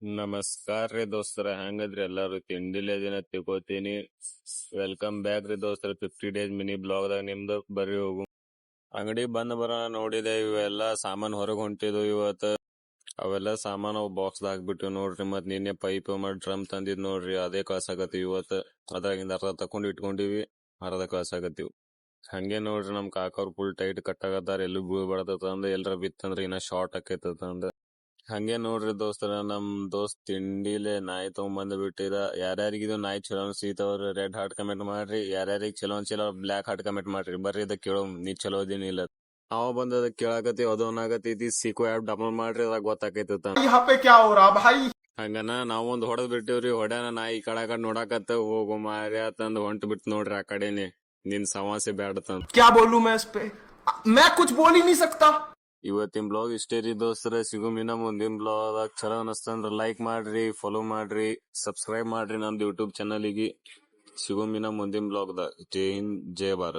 ನಮಸ್ಕಾರ ರೀ ದೋಸ್ತರ, ಹೆಂಗದ್ರಿ ಎಲ್ಲಾರು? ತಿಂಡಿಲೆ ದಿನ ತಿಳ್ಕೊತೀನಿ. ವೆಲ್ಕಮ್ ಬ್ಯಾಕ್ ರೀ ದೋಸ್ತರ 50 days ಮಿನಿ ಬ್ಲಾಗ್ ದಾಗ ನಿಮ್ದು ಬರ್ರಿ ಹೋಗು. ಅಂಗಡಿ ಬಂದ್ ಬರೋಣ ನೋಡಿದೆ, ಇವೆಲ್ಲಾ ಸಾಮಾನ್ ಹೊರಗ್ ಹೊಂಟಿದ್ವು ಇವತ್ತ. ಅವೆಲ್ಲ ಸಾಮಾನು ಬಾಕ್ಸ್ ದಾಗ ಹಾಕ್ಬಿಟ್ಟು ನೋಡ್ರಿ. ಮತ್ ನಿನ್ನೆ ಪೈಪ್ ಮಾಡಿ ಡ್ರಮ್ ತಂದಿದ್ ನೋಡ್ರಿ, ಅದೇ ಕಳ್ಸಾಕತ್ತೀವಿ ಇವತ್ತ. ಅದ್ರಾಗಿಂದ ಅರ್ಧ ತಕೊಂಡ್ ಇಟ್ಕೊಂಡಿವಿ, ಅರ್ಧ ಕಳ್ಸಾಕತ್ತೀವಿ. ಹಂಗೆ ನೋಡ್ರಿ, ನಮ್ ಕಾಕವ್ರು ಫುಲ್ ಟೈಟ್ ಕಟ್ಟಾಕತ್ತಾರ, ಎಲ್ಲೂ ಬೀಳ್ಬಾರ್ದಂದ, ಎಲ್ರ ಬಿತ್ತಂದ್ರ ಇನ್ನ ಶಾರ್ಟ್ ಆಕೈತಂದ. ಹಂಗೆ ನೋಡ್ರಿ ದೋಸ್ತರ, ನಮ್ ದೋಸ್ತ್ ತಿಂಡಿಲೆ ನಾಯಿ ತಗೊಂಡ್ ಬಿಟ್ಟಿರ. ಯಾರ್ಯಾರಿಗಿದು ನಾಯಿ ಚಲೋ ಅನ್ಸಿತವ್ರ ರೆಡ್ ಹಾರ್ಟ್ ಕಮೆಂಟ್ ಮಾಡ್ರಿ, ಯಾರ್ಯಾರಿಗೆ ಚಲೋ ಅನ್ಸಿಲ್ಲ ಬ್ಲಾಕ್ ಹಾರ್ಟ್ ಕಮೆಂಟ್ ಮಾಡ್ರಿ. ಬರ್ರಿ ಇದಕ್ ಕೇಳೋ, ನೀ ಚಲೋ ಅದಿನಿಲ್ಲ. ಅವ ಬಂದದ ಕೇಳಾಕತಿ, ಅದೊಂದಾಗತೈತಿ. ಸಿಕೋ ಆ್ಯಪ್ ಡೌನ್ಲೋಡ್ ಮಾಡ್ರಿ, ಅದಾಗ ಗೊತ್ತಾಕೈತ. ಹಂಗನ ನಾವೊಂದ್ ಹೊಡೆದ್ ಬಿಟ್ಟಿವ್ರಿ. ಹೊಡ್ಯಾನ ನಾಯಿ ಕಡೆ ನೋಡಾಕತ್ತ, ಹೋಗು ಮಾರ್ಯ ತಂದ್ ಹೊಂಟ್ ಬಿಟ್ ನೋಡ್ರಿ ಆ ಕಡೆನೆ. ನಿನ್ ಸವಾಸೆ ಬ್ಯಾಡ ತಂದ್. ಇವತ್ತಿನ ಬ್ಲಾಗ್ ಇಷ್ಟೇ ರೀ ದೋಸ್ತರ. ಸಿಗುಮಿನ ಮುಂದಿನ ಬ್ಲಾಗ್. ಚಲೋ ಅನಸ್ತಂದ್ರ ಲೈಕ್ ಮಾಡ್ರಿ, ಫಾಲೋ ಮಾಡ್ರಿ, ಸಬ್ಸ್ಕ್ರೈಬ್ ಮಾಡ್ರಿ ನಮ್ದು ಯೂಟ್ಯೂಬ್ ಚಾನಲ್ಗೆ. ಸಿಗುಮಿನ ಮುಂದಿನ ಬ್ಲಾಗ್ ದಾಗ. ಜೈ ಹಿಂದ್, ಜೈ ಭಾರತ್.